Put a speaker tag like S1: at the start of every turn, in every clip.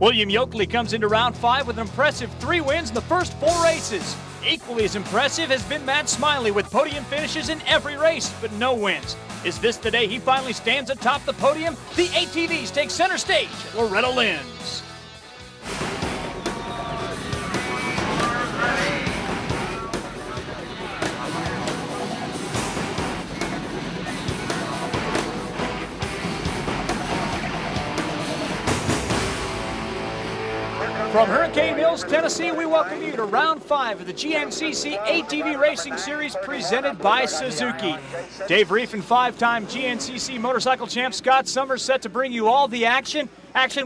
S1: William Yoakley comes into round 5 with an impressive 3 wins in the first 4 races. Equally as impressive has been Matt Smiley with podium finishes in every race, but no wins. Is this the day he finally stands atop the podium? The ATVs take center stage at Loretta Lynns. From Hurricane Mills, Tennessee, we welcome you to round 5 of the GNCC ATV Racing Series presented by Suzuki. Dave Reef and 5-time GNCC motorcycle champ Scott Summers set to bring you all the action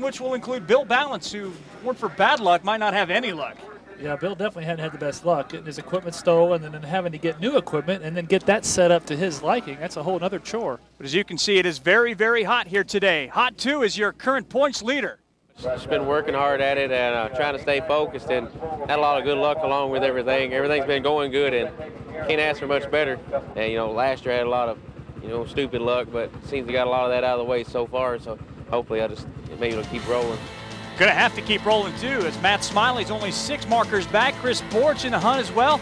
S1: which will include Bill Balance, who, weren't for bad luck, might not have any luck.
S2: Yeah, Bill definitely hadn't had the best luck, getting his equipment stolen and then having to get new equipment and then get that set up to his liking. That's a whole other chore.
S1: But as you can see, it is very, very hot here today. Hot 2 is your current points leader.
S3: Just been working hard at it and trying to stay focused, and had a lot of good luck along with everything. Everything's been going good and can't ask for much better. And, last year I had a lot of, stupid luck, but it seems to got a lot of that out of the way so far. So hopefully maybe it'll keep rolling.
S1: Gonna have to keep rolling too, as Matt Smiley's only 6 markers back. Chris Borch in the hunt as well.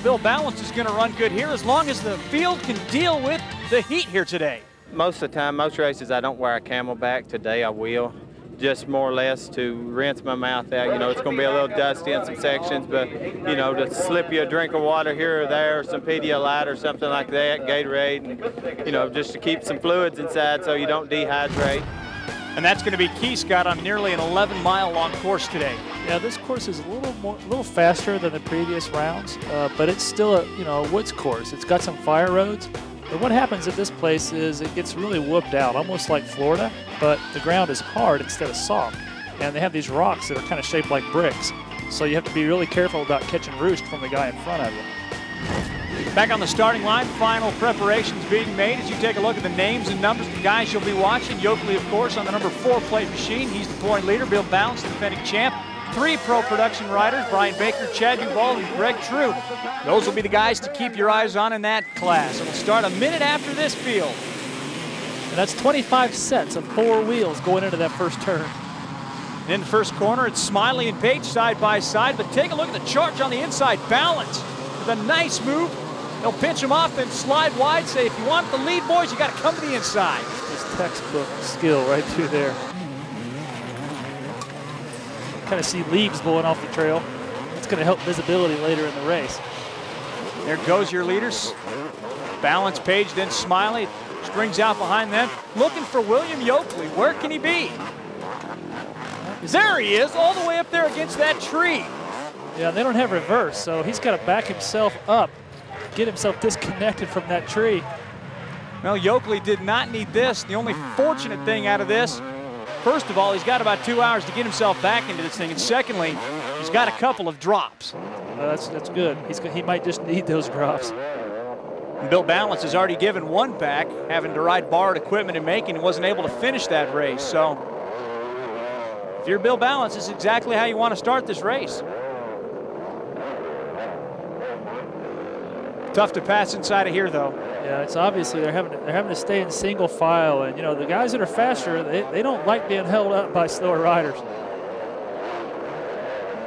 S1: Bill Balance is gonna run good here as long as the field can deal with the heat here today.
S4: Most of the time, most races I don't wear a Camelback. Today I will. Just more or less to rinse my mouth out. It's going to be a little dusty in some sections, but, to slip you a drink of water here or there, or some Pedialyte or something like that, Gatorade, and, just to keep some fluids inside so you don't dehydrate.
S1: And that's going to be key, Scott, on nearly an 11-mile long course today.
S2: Yeah, this course is a little faster than the previous rounds, but it's still a woods course. It's got some fire roads. But what happens at this place is it gets really whooped out, almost like Florida, but the ground is hard instead of soft. And they have these rocks that are kind of shaped like bricks. So you have to be really careful about catching roost from the guy in front of you.
S1: Back on the starting line, final preparations being made as you take a look at the names and numbers of the guys you'll be watching. Yoakley, of course, on the number 4 plate machine. He's the point leader. Bill Balance, the defending champ. 3 pro production riders, Brian Baker, Chad Duvall, and Greg True. Those will be the guys to keep your eyes on in that class. It'll start a minute after this field.
S2: And that's 25 sets of 4 wheels going into that first turn.
S1: And in the first corner, it's Smiley and Page side by side, but take a look at the charge on the inside. Balance with a nice move. They'll pinch him off, then slide wide. Say, if you want the lead, boys, you got to come to the inside.
S2: Just textbook skill right through there. Kind of see leaves blowing off the trail. It's going to help visibility later in the race.
S1: There goes your leaders. Balance, Page, then Smiley. Springs out behind them. Looking for William Yoakley. Where can he be? There he is, all the way up there against that tree.
S2: Yeah, they don't have reverse, so he's got to back himself up, get himself disconnected from that tree.
S1: Well, Yoakley did not need this. The only fortunate thing out of this, first of all, he's got about 2 hours to get himself back into this thing. And secondly, he's got a couple of drops.
S2: That's good. He might just need those drops.
S1: And Bill Balance has already given 1 back, having to ride borrowed equipment and making, and wasn't able to finish that race. So if you're Bill Balance, this is exactly how you want to start this race. Tough to pass inside of here, though.
S2: Yeah, it's obviously they're having to stay in single file, and the guys that are faster, they don't like being held up by slower riders.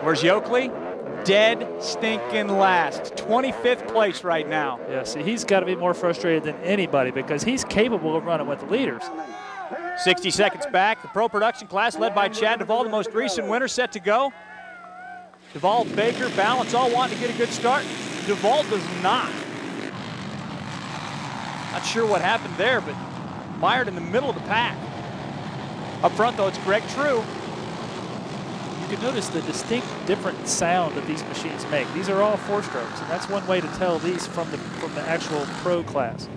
S1: Where's Yoakley? Dead stinking last. 25th place right now.
S2: Yeah, see, he's got to be more frustrated than anybody because he's capable of running with the leaders.
S1: 60 seconds back. The pro production class led by Chad Duvall, the most recent winner, set to go. Duvall, Baker, Balance all wanting to get a good start. Duvall does not. Not sure what happened there, but mired in the middle of the pack. Up front, though, it's Greg True.
S2: You can notice the distinct different sound that these machines make. These are all 4-strokes, and that's one way to tell these from the actual pro class.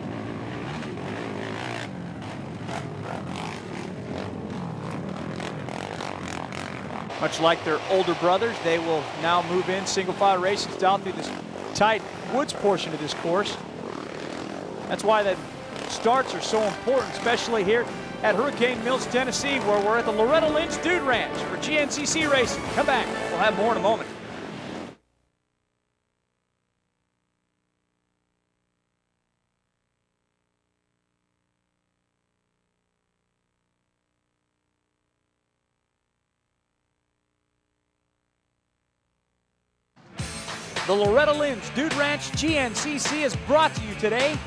S1: Much like their older brothers, they will now move in single file racing style through this tight woods portion of this course. That's why the starts are so important, especially here at Hurricane Mills, Tennessee, where we're at the Loretta Lynch Dude Ranch for GNCC racing. Come back. We'll have more in a moment. The Loretta Lynns Dude Ranch GNCC is brought to you today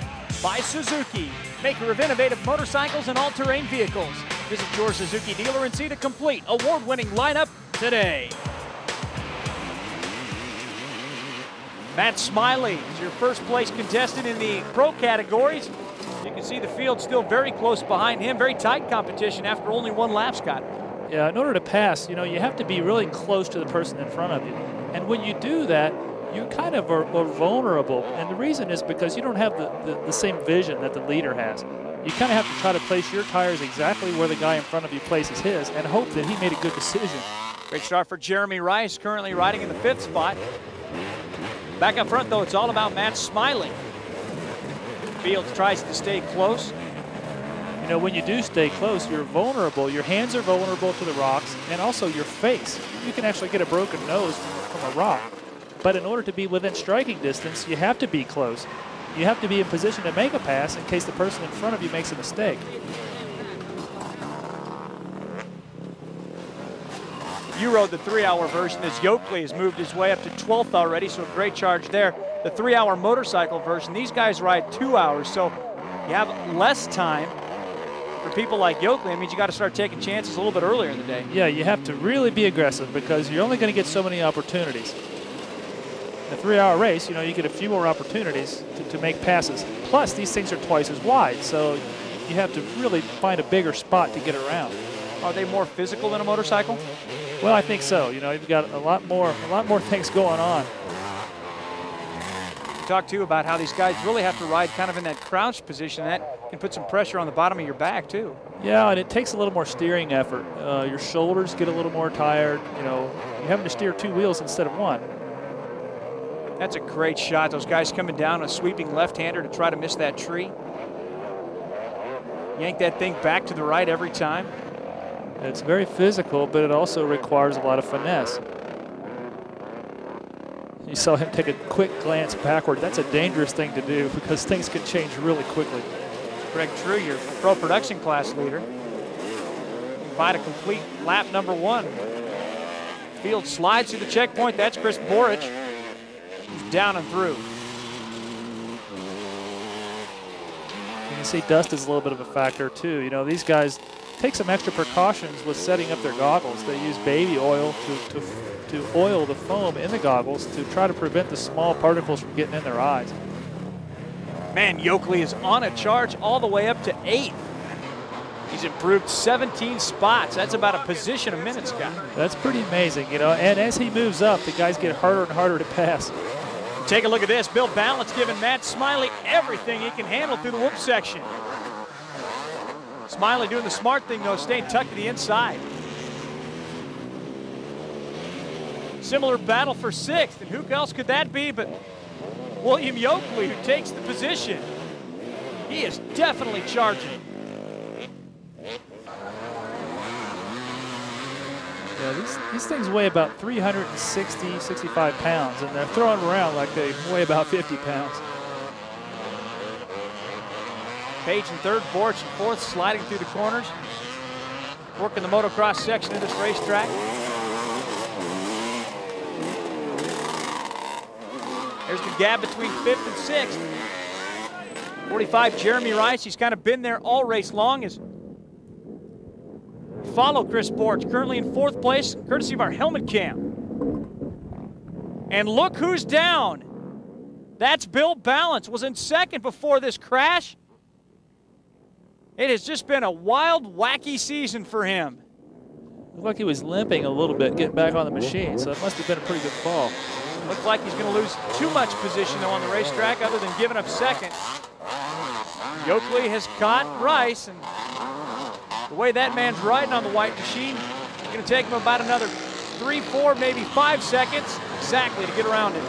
S1: by Suzuki, maker of innovative motorcycles and all-terrain vehicles. Visit your Suzuki dealer and see the complete award-winning lineup today. Matt Smiley is your first place contestant in the pro categories. You can see the field still very close behind him. Very tight competition after only one lap, Scott.
S2: Yeah, in order to pass, you have to be really close to the person in front of you. And when you do that, you kind of are vulnerable. And the reason is because you don't have the same vision that the leader has. You kind of have to try to place your tires exactly where the guy in front of you places his and hope that he made a good decision.
S1: Great start for Jeremy Rice, currently riding in the 5th spot. Back up front, though, it's all about Matt Smiley. Fields tries to stay close.
S2: When you do stay close, you're vulnerable. Your hands are vulnerable to the rocks, and also your face. You can actually get a broken nose from a rock. But in order to be within striking distance, you have to be close. You have to be in position to make a pass in case the person in front of you makes a mistake.
S1: You rode the 3-hour version as Yoakley has moved his way up to 12th already, so a great charge there. The 3-hour motorcycle version, these guys ride 2 hours, so you have less time. For people like Yoakley, it means you got to start taking chances a little bit earlier in the day.
S2: Yeah, you have to really be aggressive because you're only going to get so many opportunities. In a 3-hour race, you get a few more opportunities to make passes. Plus, these things are twice as wide, so you have to really find a bigger spot to get around.
S1: Are they more physical than a motorcycle?
S2: Well, I think so. You've got a lot more things going on.
S1: Talk too about how these guys really have to ride kind of in that crouched position. That can put some pressure on the bottom of your back too.
S2: Yeah, and it takes a little more steering effort. Your shoulders get a little more tired. You're having to steer 2 wheels instead of 1.
S1: That's a great shot. Those guys coming down a sweeping left-hander to try to miss that tree. Yank that thing back to the right every time.
S2: It's very physical, but it also requires a lot of finesse. You saw him take a quick glance backward. That's a dangerous thing to do because things can change really quickly.
S1: Greg True, your pro production class leader. Invite a complete lap number 1. Field slides through the checkpoint. That's Chris Borich. He's down and through.
S2: You can see dust is a little bit of a factor too. These guys take some extra precautions with setting up their goggles. They use baby oil to oil the foam in the goggles to try to prevent the small particles from getting in their eyes.
S1: Man, Yoakley is on a charge all the way up to 8th. He's improved 17 spots. That's about a position a minute, Scott.
S2: That's pretty amazing, and as he moves up, the guys get harder and harder to pass.
S1: Take a look at this. Bill Balance giving Matt Smiley everything he can handle through the whoop section. Smiley doing the smart thing, though, staying tucked to the inside. Similar battle for 6th, and who else could that be but William Yoakley, who takes the position. He is definitely charging.
S2: Yeah, these things weigh about 360, 65 pounds, and they're throwing around like they weigh about 50 pounds.
S1: Page in 3rd, Borch in 4th, sliding through the corners. Working the motocross section of this racetrack. There's the gap between 5th and 6th. 45, Jeremy Rice. He's kind of been there all race long. Follow Chris Borch, currently in 4th place, courtesy of our helmet cam. And look who's down. That's Bill Balance. Was in 2nd before this crash. It has just been a wild, wacky season for him.
S2: Looked like he was limping a little bit getting back on the machine, so it must have been a pretty good fall.
S1: Looks like he's going to lose too much position, though, on the racetrack, other than giving up 2nd. Yoakley has caught Rice, and the way that man's riding on the white machine, it's going to take him about another 3, 4, maybe 5 seconds exactly to get around him.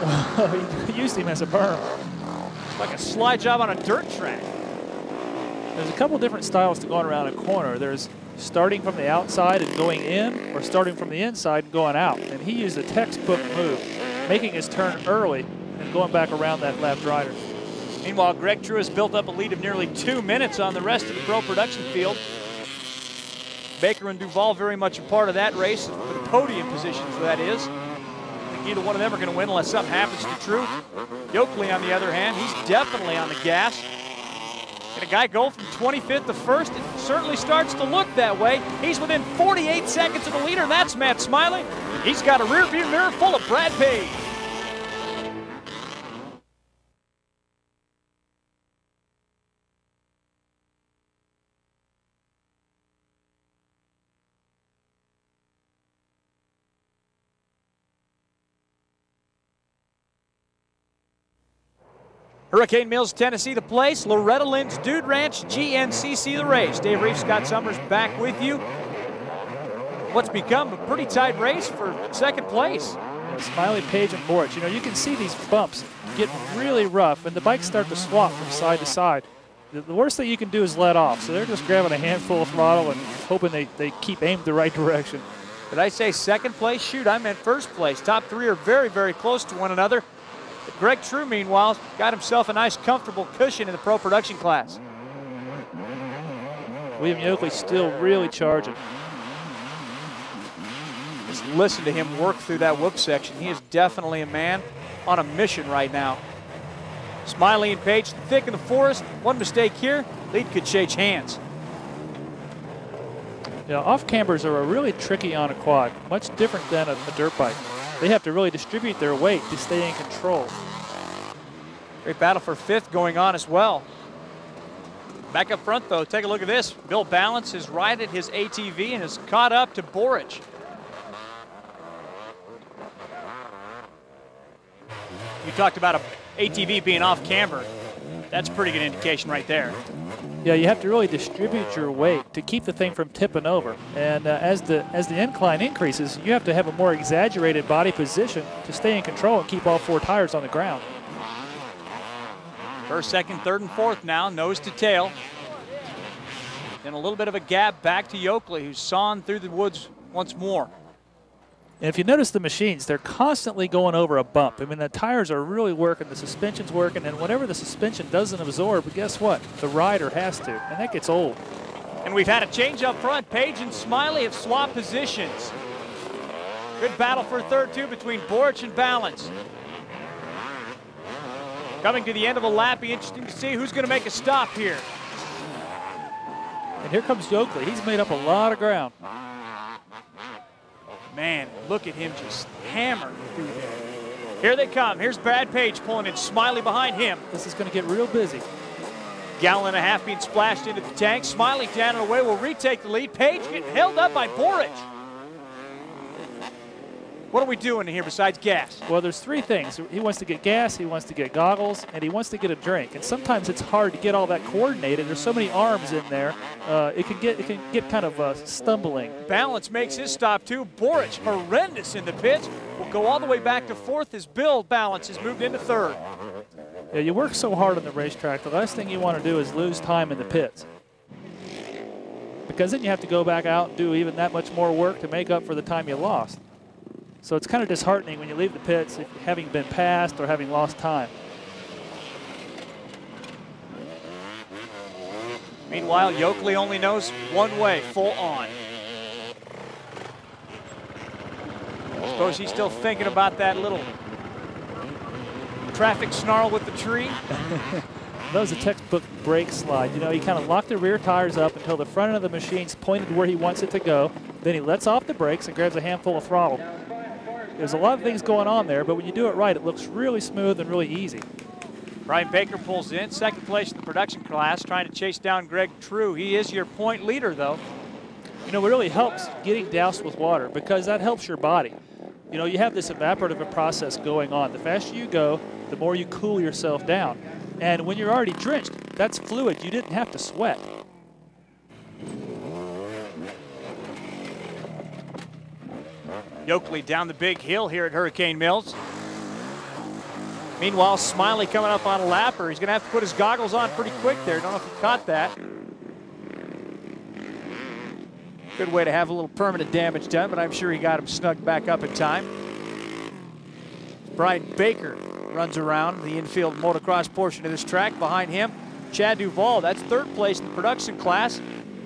S2: Well, he used him as a berm.
S1: It's like a slide job on a dirt track.
S2: There's a couple different styles to going around a corner. There's starting from the outside and going in, or starting from the inside and going out. And he used a textbook move, making his turn early and going back around that left rider.
S1: Meanwhile, Greg True has built up a lead of nearly 2 minutes on the rest of the pro production field. Baker and Duval very much a part of that race, for the podium positions, that is. The neither one of them are going to win unless something happens to True. Yoakley, on the other hand, he's definitely on the gas. And a guy go from 25th to 1st, it certainly starts to look that way. He's within 48 seconds of the leader, and that's Matt Smiley. He's got a rearview mirror full of Brad Page. Hurricane Mills, Tennessee, the place. Loretta, Lynns, Dude Ranch, GNCC, the race. Dave Reef, Scott Summers back with you. What's become a pretty tight race for second place.
S2: Smiley, Page, and Boric. You know, you can see these bumps get really rough, and the bikes start to swap from side to side. The worst thing you can do is let off, so they're just grabbing a handful of throttle and hoping they keep aimed the right direction.
S1: Did I say second place? Shoot, I meant first place. Top three are very, very close to one another. Greg True, meanwhile, got himself a nice, comfortable cushion in the pro production class.
S2: William Yoakley still really charging.
S1: Just listen to him work through that whoop section. He is definitely a man on a mission right now. Smiley and Page thick in the forest. One mistake here, lead could change hands.
S2: Yeah, off cambers are really tricky on a quad, much different than a dirt bike. They have to really distribute their weight to stay in control.
S1: Great battle for 5th going on as well. Back up front, though, take a look at this. Bill Balance has righted his ATV and has caught up to Boric. You talked about an ATV being off camber. That's a pretty good indication right there.
S2: Yeah, you have to really distribute your weight to keep the thing from tipping over. And as the incline increases, you have to have a more exaggerated body position to stay in control and keep all 4 tires on the ground.
S1: First, second, third, and fourth now, nose to tail. Then a little bit of a gap back to Yoakley, who's sawing through the woods once more.
S2: And if you notice the machines, they're constantly going over a bump. I mean, the tires are really working, the suspension's working, and whenever the suspension doesn't absorb, guess what? The rider has to, and that gets old.
S1: And we've had a change up front. Page and Smiley have swapped positions. Good battle for third, too, between Boric and Balance. Coming to the end of a lap, be interesting to see who's going to make a stop here.
S2: And here comes Yoakley. He's made up a lot of ground.
S1: Man, look at him just hammering through there. Here they come. Here's Brad Page pulling in, Smiley behind him.
S2: This is going to get real busy.
S1: Gallon and a half being splashed into the tank. Smiley down and away will retake the lead. Page getting held up by Boric. What are we doing here besides gas?
S2: Well, there's 3 things. He wants to get gas, he wants to get goggles, and he wants to get a drink. And sometimes it's hard to get all that coordinated. There's so many arms in there. It can get kind of stumbling.
S1: Balance makes his stop too. Boric, horrendous in the pits, will go all the way back to 4th as Bill Balance has moved into 3rd.
S2: Yeah, you work so hard on the racetrack, the last thing you want to do is lose time in the pits. Because then you have to go back out and do even that much more work to make up for the time you lost. So it's kind of disheartening when you leave the pits having been passed or having lost time.
S1: Meanwhile, Yoakley only knows one way, full on. I suppose he's still thinking about that little traffic snarl with the tree.
S2: That was a textbook brake slide. You know, he kind of locked the rear tires up until the front of the machine's pointed where he wants it to go. Then he lets off the brakes and grabs a handful of throttle. There's a lot of things going on there, but when you do it right, it looks really smooth and really easy.
S1: Brian Baker pulls in, second place in the production class, trying to chase down Greg True. He is your point leader, though.
S2: You know, it really helps getting doused with water because that helps your body. You know, you have this evaporative process going on. The faster you go, the more you cool yourself down. And when you're already drenched, that's fluid. You didn't have to sweat.
S1: Yoakley down the big hill here at Hurricane Mills. Meanwhile, Smiley coming up on a lapper. He's going to have to put his goggles on pretty quick there. Don't know if he caught that. Good way to have a little permanent damage done, but I'm sure he got him snugged back up in time. Brian Baker runs around the infield motocross portion of this track. Behind him, Chad Duvall. That's 3rd place in the production class.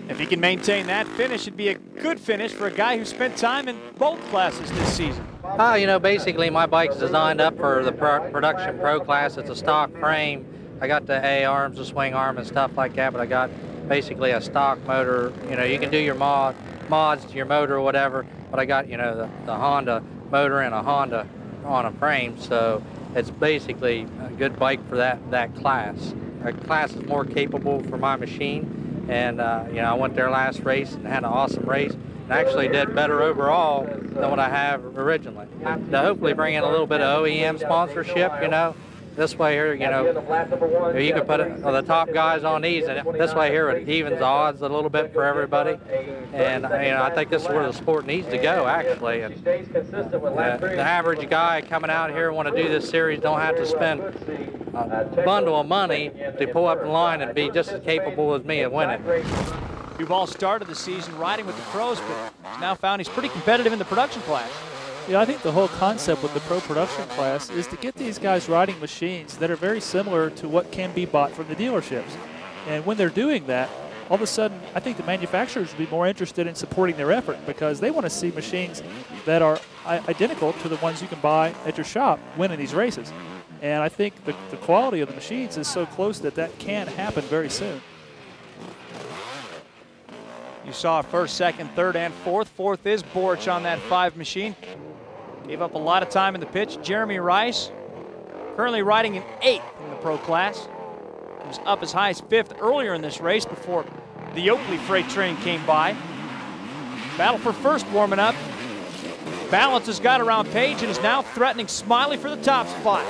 S1: If he can maintain that finish, it'd be a good finish for a guy who spent time in both classes this season.
S5: You know, basically my bike's designed up for the production pro class. It's a stock frame. I got the A arms, the swing arm and stuff like that, but I got basically a stock motor. You know, you can do your mods to your motor or whatever, but I got, you know, the Honda motor and a Honda on a frame, so it's basically a good bike for that class. Our class is more capable for my machine, and you know, I went there last race and had an awesome race. Actually did better overall than what I have originally. To hopefully bring in a little bit of OEM sponsorship, you know. This way here, you know, you can put the top guys on these, and this way here it evens the odds a little bit for everybody. And you know, I think this is where the sport needs to go, actually. And the average guy coming out here want to do this series don't have to spend a bundle of money to pull up the line and be just as capable as me of winning.
S1: We've all started the season riding with the pros, but he's now found he's pretty competitive in the production class.
S2: Yeah, I think the whole concept with the pro production class is to get these guys riding machines that are very similar to what can be bought from the dealerships. And when they're doing that, all of a sudden, I think the manufacturers will be more interested in supporting their effort because they want to see machines that are identical to the ones you can buy at your shop winning these races. And I think the quality of the machines is so close that that can happen very soon.
S1: You saw first, second, third, and fourth. Fourth is Borch on that 5 machine. Gave up a lot of time in the pitch. Jeremy Rice, currently riding in 8th in the pro class. He was up as high as 5th earlier in this race before the Oakley freight train came by. Battle for first warming up. Balance has got around Page and is now threatening Smiley for the top spot.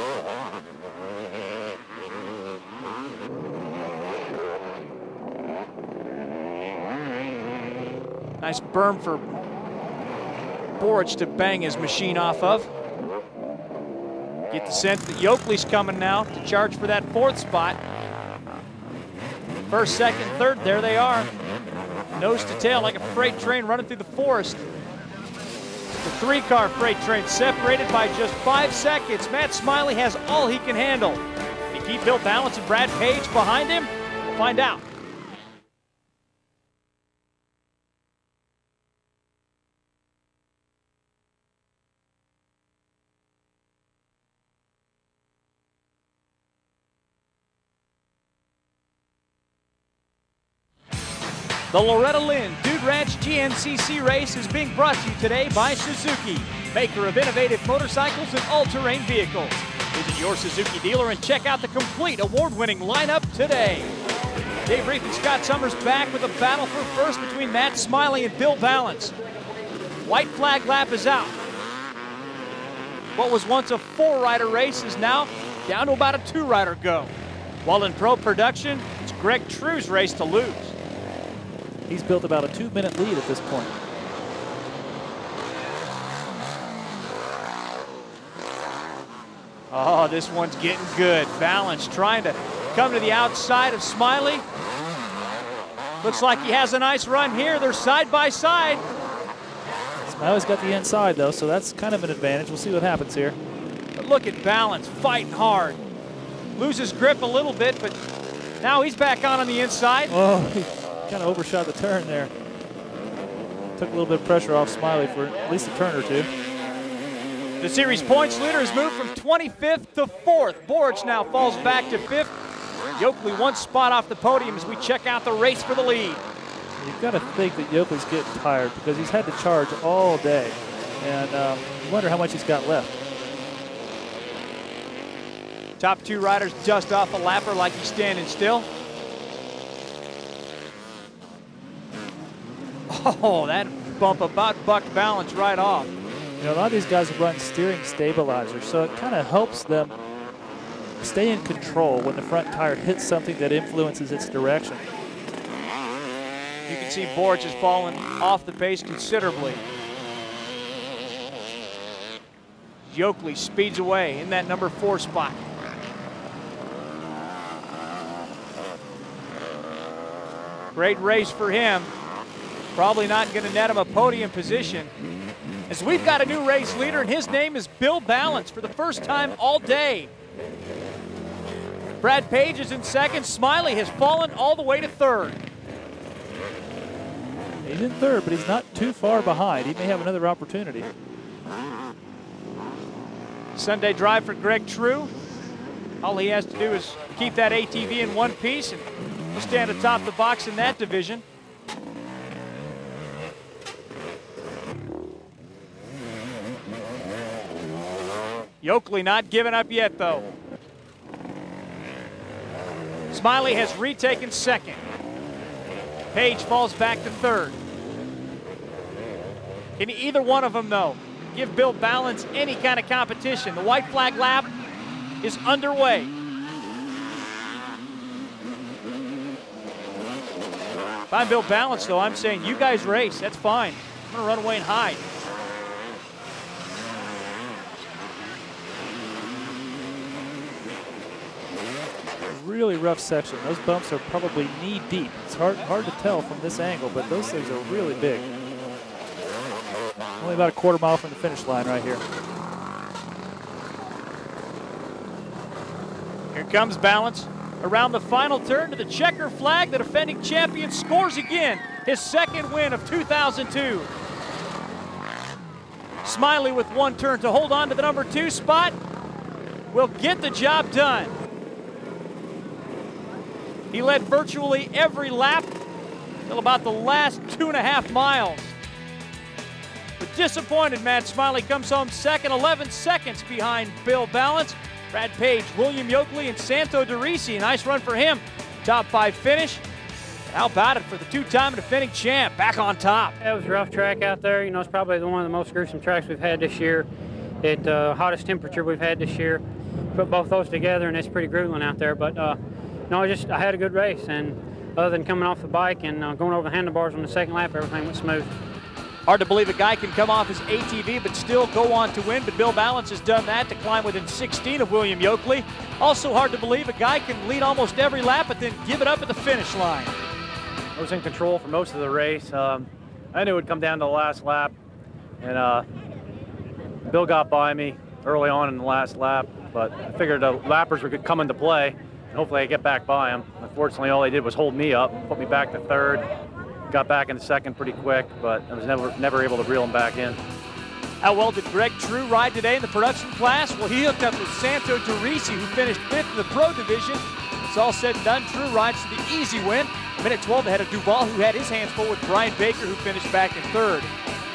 S1: Nice berm for Borch to bang his machine off of. Get the sense that Yoakley's coming now to charge for that 4th spot. First, second, third, there they are. Nose to tail like a freight train running through the forest. The 3-car freight train separated by just 5 seconds. Matt Smiley has all he can handle. Can he keep Bill Balance and Brad Page behind him? We'll find out. The Loretta Lynn Dude Ranch GNCC race is being brought to you today by Suzuki, maker of innovative motorcycles and all-terrain vehicles. Visit your Suzuki dealer and check out the complete award-winning lineup today. Dave Reef and Scott Summers back with a battle for first between Matt Smiley and Bill Balance. White flag lap is out. What was once a 4-rider race is now down to about a 2-rider go. While in pro production, it's Greg True's race to lose.
S2: He's built about a 2-minute lead at this point.
S1: Oh, this one's getting good. Balance trying to come to the outside of Smiley. Looks like he has a nice run here. They're side by side.
S2: Smiley's got the inside though, so that's kind of an advantage. We'll see what happens here.
S1: But look at Balance fighting hard. Loses grip a little bit, but now he's back on the inside.
S2: Oh. Kind of overshot the turn there. Took a little bit of pressure off Smiley for at least a turn or two.
S1: The series points leader has moved from 25th to 4th. Borch now falls back to 5th. Yoakley 1 spot off the podium as we check out the race for the lead.
S2: You've got to think that Yoakley's getting tired because he's had to charge all day. And you wonder how much he's got left.
S1: Top 2 riders just off a lapper like he's standing still. Oh, that bump about bucked Balance right off.
S2: You know, a lot of these guys run steering stabilizers, so it kind of helps them stay in control when the front tire hits something that influences its direction.
S1: You can see Borch has fallen off the pace considerably. Yoakley speeds away in that number 4 spot. Great race for him. Probably not going to net him a podium position. As we've got a new race leader, and his name is Bill Balance for the first time all day. Brad Page is in 2nd. Smiley has fallen all the way to 3rd.
S2: He's in 3rd, but he's not too far behind. He may have another opportunity.
S1: Sunday drive for Greg True. All he has to do is keep that ATV in one piece, and he'll stand atop the box in that division. Yoakley not giving up yet, though. Smiley has retaken second. Page falls back to third. Can either one of them, though, give Bill Balance any kind of competition? The white flag lap is underway. If I'm Bill Balance, though, I'm saying you guys race. That's fine. I'm going to run away and hide.
S2: Really rough section. Those bumps are probably knee deep. It's hard to tell from this angle, but those things are really big. Only about a quarter mile from the finish line right here.
S1: Here comes Balance around the final turn to the checker flag. The defending champion scores again, his second win of 2002. Smiley with one turn to hold on to the number 2 spot will get the job done. He led virtually every lap till about the last 2.5 miles. But disappointed, Matt Smiley comes home second, 11 seconds behind Bill Balance. Brad Page, William Yoakley, and Santo DeRisi. Nice run for him. Top 5 finish. How about it for the 2-time defending champ back on top?
S6: It was a rough track out there. You know, it's probably one of the most gruesome tracks we've had this year. It's hottest temperature we've had this year. Put both those together, and it's pretty grueling out there. But no, I had a good race, and other than coming off the bike and going over the handlebars on the second lap, everything went smooth.
S1: Hard to believe a guy can come off his ATV but still go on to win, but Bill Balance has done that to climb within 16 of William Yoakley. Also hard to believe a guy can lead almost every lap but then give it up at the finish line.
S7: I was in control for most of the race. I knew it would come down to the last lap, and Bill got by me early on in the last lap, but I figured the lappers would come into play, and hopefully I get back by him. Unfortunately, all they did was hold me up, put me back to third. Got back into second pretty quick, but I was never able to reel him back in.
S1: How well did Greg True ride today in the production class? Well, he hooked up with Santo DeRisi, who finished 5th in the pro division. It's all said and done. True rides to the easy win. Minute 12 ahead of Duval, who had his hands full with Brian Baker, who finished back in 3rd.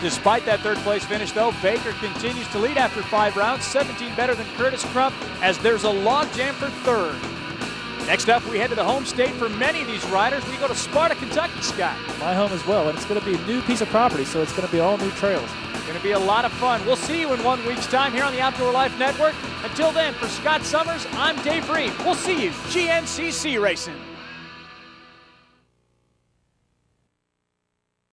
S1: Despite that 3rd place finish, though, Baker continues to lead after 5 rounds, 17 better than Curtis Crump, as there's a logjam for 3rd. Next up, we head to the home state for many of these riders. We go to Sparta, Kentucky, Scott.
S2: My home as well, and it's going to be a new piece of property, so it's going to be all new trails.
S1: It's going to be a lot of fun. We'll see you in 1 week's time here on the Outdoor Life Network. Until then, for Scott Summers, I'm Dave Reed. We'll see you GNCC Racing.